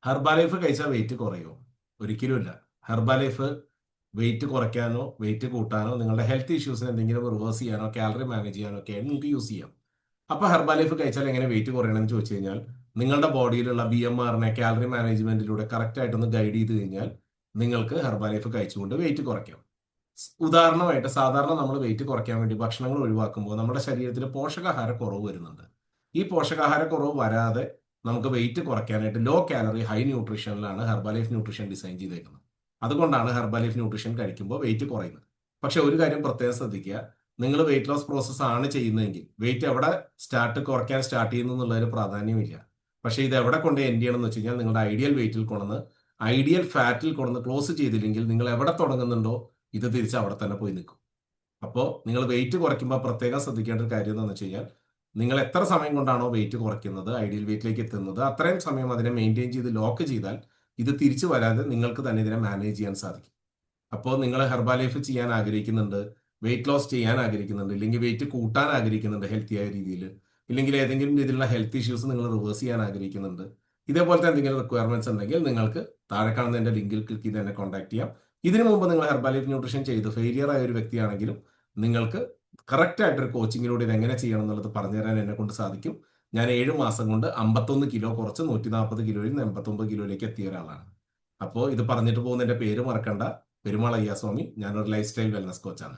Herbalife കഴിച്ചാൽ wait കുറയോ? ഒരിക്കലുമില്ല. Herbalife wait കുറയ്ക്കാനോ വെയിറ്റ് കൂട്ടാനോ നിങ്ങളുടെ ഹെൽത്ത് ഇഷ്യൂസിന് എന്തെങ്കിലും റിവേഴ്സ് ചെയ്യാനോ കാലറി മാനേജ് ചെയ്യാനോ ഒക്കെ നിങ്ങൾക്ക് യൂസ് ചെയ്യാം. അപ്പൊ ഹെർബാലൈഫ് കഴിച്ചാൽ എങ്ങനെ വെയിറ്റ് കുറയണമെന്ന് ചോദിച്ചു കഴിഞ്ഞാൽ നിങ്ങളുടെ ബോഡിയിലുള്ള BMR-നെ കാലറി മാനേജ്മെന്റിലൂടെ കറക്റ്റ് ആയിട്ടൊന്ന് ഗൈഡ് ചെയ്ത് കഴിഞ്ഞാൽ നിങ്ങൾക്ക് ഹെർബാലൈഫ് കഴിച്ചുകൊണ്ട് വെയിറ്റ് കുറയ്ക്കാം. ഉദാഹരണമായിട്ട് സാധാരണ നമ്മൾ വെയിറ്റ് കുറയ്ക്കാൻ വേണ്ടി ഭക്ഷണങ്ങൾ ഒഴിവാക്കുമ്പോൾ നമ്മുടെ ശരീരത്തിൽ പോഷകാഹാര കുറവ് വരുന്നുണ്ട്. ഈ പോഷകാഹാര കുറവ് വരാതെ നമുക്ക് വെയിറ്റ് കുറയ്ക്കാനായിട്ട് ലോ കാലറി ഹൈ ന്യൂട്രീഷനിലാണ് ഹെർബാലൈഫ് ന്യൂട്രീഷൻ ഡിസൈൻ ചെയ്തേക്കുന്നത്. അതുകൊണ്ടാണ് ഹെർബാലൈഫ് ന്യൂട്രീഷൻ കഴിക്കുമ്പോൾ വെയിറ്റ് കുറയുന്നത്. പക്ഷെ ഒരു കാര്യം പ്രത്യേകം ശ്രദ്ധിക്കുക, നിങ്ങൾ വെയിറ്റ് ലോസ് പ്രോസസ് ആണ് ചെയ്യുന്നതെങ്കിൽ വെയിറ്റ് എവിടെ കുറയ്ക്കാൻ സ്റ്റാർട്ട് ചെയ്യുന്നു എന്നുള്ളതിന് പ്രാധാന്യമില്ല. പക്ഷേ ഇത് എവിടെ കൊണ്ട് എൻഡ് ചെയ്യണം എന്ന് വെച്ച് കഴിഞ്ഞാൽ നിങ്ങളുടെ ഐഡിയൽ വെയിറ്റിൽ കൊണ്ടുവന്ന് ഐഡിയൽ ഫാറ്റിൽ കൊണ്ടുവന്ന് ക്ലോസ് ചെയ്തില്ലെങ്കിൽ നിങ്ങൾ എവിടെ തുടങ്ങുന്നുണ്ടോ ഇത് തിരിച്ച് അവിടെ തന്നെ പോയി നിൽക്കും. അപ്പോൾ നിങ്ങൾ വെയിറ്റ് കുറയ്ക്കുമ്പോൾ പ്രത്യേകം ശ്രദ്ധിക്കേണ്ട ഒരു കാര്യം എന്താണെന്ന് വെച്ച് കഴിഞ്ഞാൽ നിങ്ങൾ എത്ര സമയം കൊണ്ടാണോ വെയിറ്റ് കുറയ്ക്കുന്നത് ഐഡിയൽ വെയിറ്റിലേക്ക് എത്തുന്നത് അത്രയും സമയം അതിനെ മെയിൻറ്റെയിൻ ചെയ്ത് ലോക്ക് ചെയ്താൽ ഇത് തിരിച്ചു വരാതെ നിങ്ങൾക്ക് തന്നെ ഇതിനെ മാനേജ് ചെയ്യാൻ സാധിക്കും. അപ്പോൾ നിങ്ങൾ ഹെർബാലൈഫ് ചെയ്യാൻ ആഗ്രഹിക്കുന്നുണ്ട്, വെയിറ്റ് ലോസ് ചെയ്യാൻ ആഗ്രഹിക്കുന്നുണ്ട്, ഇല്ലെങ്കിൽ വെയിറ്റ് കൂട്ടാൻ ആഗ്രഹിക്കുന്നുണ്ട് ഹെൽത്തിയായ രീതിയിൽ, ഇല്ലെങ്കിൽ ഏതെങ്കിലും രീതിയിലുള്ള ഹെൽത്ത് ഇഷ്യൂസ് നിങ്ങൾ റിവേഴ്സ് ചെയ്യാൻ ആഗ്രഹിക്കുന്നുണ്ട്, ഇതേപോലത്തെ എന്തെങ്കിലും റിക്വയർമെന്റ്സ് ഉണ്ടെങ്കിൽ നിങ്ങൾക്ക് താഴെ കാണുന്ന എൻ്റെ ലിങ്കിൽ ക്ലിക്ക് ചെയ്ത് എന്നെ കോൺടാക്ട് ചെയ്യാം. ഇതിനു മുമ്പ് നിങ്ങൾ ഹെർബാലൈഫ് ന്യൂട്രീഷൻ ചെയ്ത് ഫെയിലിയർ ആയ ഒരു വ്യക്തിയാണെങ്കിലും നിങ്ങൾക്ക് കറക്റ്റ് ആയിട്ടൊരു കോച്ചിങ്ങിലൂടെ ഇത് എങ്ങനെ ചെയ്യണം എന്നുള്ളത് പറഞ്ഞു തരാൻ എന്നെ കൊണ്ട് സാധിക്കും. ഞാൻ 7 മാസം കൊണ്ട് 51 കിലോ കുറച്ച് 140 കിലോയിൽ നിന്ന് 89 കിലോയിലേക്ക് എത്തിയ ഒരാളാണ്. അപ്പോൾ ഇത് പറഞ്ഞിട്ട് പോകുന്ന എൻ്റെ പേര് മറക്കണ്ട, പെരുമാൾ അയ്യാസ്വാമി. ഞാനൊരു ലൈഫ് സ്റ്റൈൽ വെൽനസ് കോച്ചാണ്.